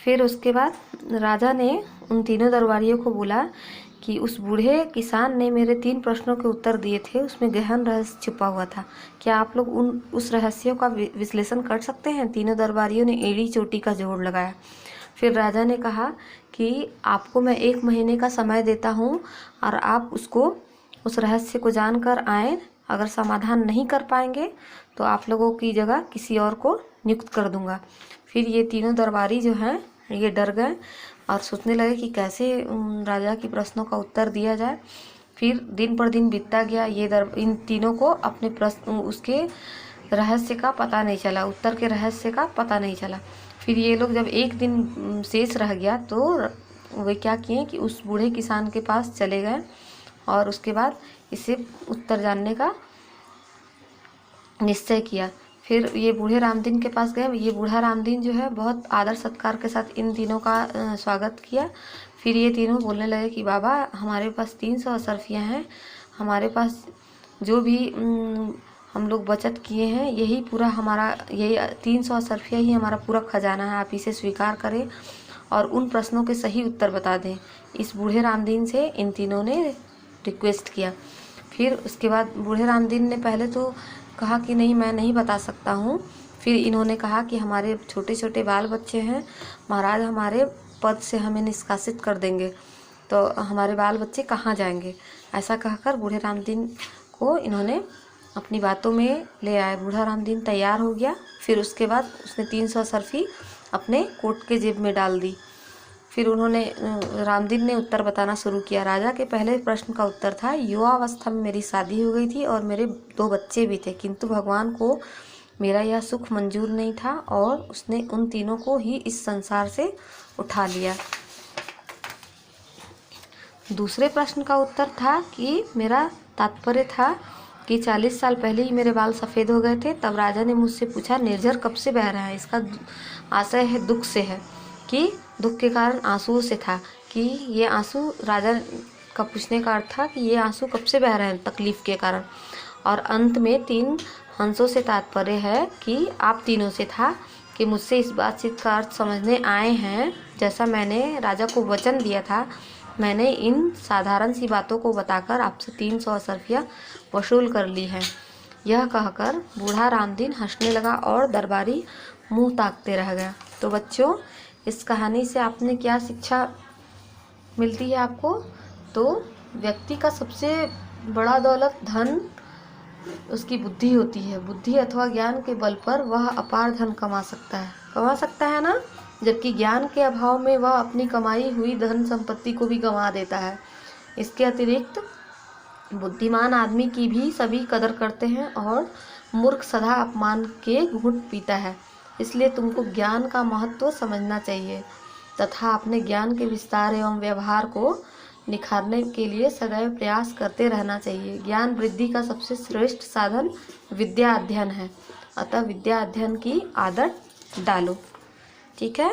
फिर उसके बाद राजा ने उन तीनों दरबारियों को बोला कि उस बूढ़े किसान ने मेरे 3 प्रश्नों के उत्तर दिए थे, उसमें गहन रहस्य छुपा हुआ था। क्या आप लोग उस रहस्यों का विश्लेषण कर सकते हैं? तीनों दरबारियों ने एड़ी चोटी का जोड़ लगाया। फिर राजा ने कहा कि आपको मैं 1 महीने का समय देता हूँ और आप उस रहस्य को जानकर आएँ। अगर समाधान नहीं कर पाएंगे तो आप लोगों की जगह किसी और को नियुक्त कर दूंगा। फिर ये तीनों दरबारी जो हैं ये डर गए और सोचने लगे कि कैसे राजा के प्रश्नों का उत्तर दिया जाए। फिर दिन पर दिन बीतता गया। इन तीनों को अपने प्रश्न उसके रहस्य का पता नहीं चला, उत्तर के रहस्य का पता नहीं चला। फिर ये लोग जब एक दिन शेष रह गया तो वे क्या किए कि उस बूढ़े किसान के पास चले गए और उसके बाद इसे उत्तर जानने का निश्चय किया। फिर ये बूढ़े रामदीन के पास गए। ये बूढ़ा रामदीन जो है बहुत आदर सत्कार के साथ इन तीनों का स्वागत किया। फिर ये तीनों बोलने लगे कि बाबा, हमारे पास 300 अशर्फियाँ हैं, हमारे पास जो भी हम लोग बचत किए हैं यही 300 अशर्फियाँ ही हमारा पूरा खजाना है। आप इसे स्वीकार करें और उन प्रश्नों के सही उत्तर बता दें। इस बूढ़े रामदीन से इन तीनों ने रिक्वेस्ट किया। फिर उसके बाद बूढ़े रामदीन ने पहले तो कहा कि नहीं, मैं नहीं बता सकता हूँ। फिर इन्होंने कहा कि हमारे छोटे छोटे बाल बच्चे हैं महाराज, हमारे पद से हमें निष्कासित कर देंगे, तो हमारे बाल बच्चे कहाँ जाएंगे? ऐसा कहकर बूढ़े रामदीन को इन्होंने अपनी बातों में ले आए। बूढ़ा रामदीन तैयार हो गया। फिर उसके बाद उसने 300 अशर्फी अपने कोट के जेब में डाल दी। फिर रामदीन ने उत्तर बताना शुरू किया। राजा के पहले प्रश्न का उत्तर था, युवावस्था में मेरी शादी हो गई थी और मेरे 2 बच्चे भी थे, किंतु भगवान को मेरा यह सुख मंजूर नहीं था और उसने उन तीनों को ही इस संसार से उठा लिया। दूसरे प्रश्न का उत्तर था कि मेरा तात्पर्य था कि 40 साल पहले ही मेरे बाल सफ़ेद हो गए थे। तब राजा ने मुझसे पूछा, निर्झर कब से बह रहा है? इसका आशय है दुख से है, कि दुख के कारण आंसुओं से था, कि ये आंसू, राजा का पूछने का अर्थ था कि ये आंसू कब से बह रहे हैं तकलीफ़ के कारण। और अंत में 3 हंसों से तात्पर्य है कि आप तीनों से था कि मुझसे इस बातचीत का अर्थ समझने आए हैं। जैसा मैंने राजा को वचन दिया था, मैंने इन साधारण सी बातों को बताकर आपसे 300 अशर्फियाँ वसूल कर ली हैं। यह कहकर बूढ़ा रामदीन हंसने लगा और दरबारी मुंह ताकते रह गया। तो बच्चों, इस कहानी से आपने क्या शिक्षा मिलती है आपको? तो व्यक्ति का सबसे बड़ा दौलत धन उसकी बुद्धि होती है। बुद्धि अथवा ज्ञान के बल पर वह अपार धन कमा सकता है ना, जबकि ज्ञान के अभाव में वह अपनी कमाई हुई धन संपत्ति को भी गंवा देता है। इसके अतिरिक्त बुद्धिमान आदमी की भी सभी कदर करते हैं और मूर्ख सदा अपमान के घूंट पीता है। इसलिए तुमको ज्ञान का महत्व समझना चाहिए तथा अपने ज्ञान के विस्तार एवं व्यवहार को निखारने के लिए सदैव प्रयास करते रहना चाहिए। ज्ञान वृद्धि का सबसे श्रेष्ठ साधन विद्या अध्ययन है, अतः विद्या अध्ययन की आदत डालो। ठीक है।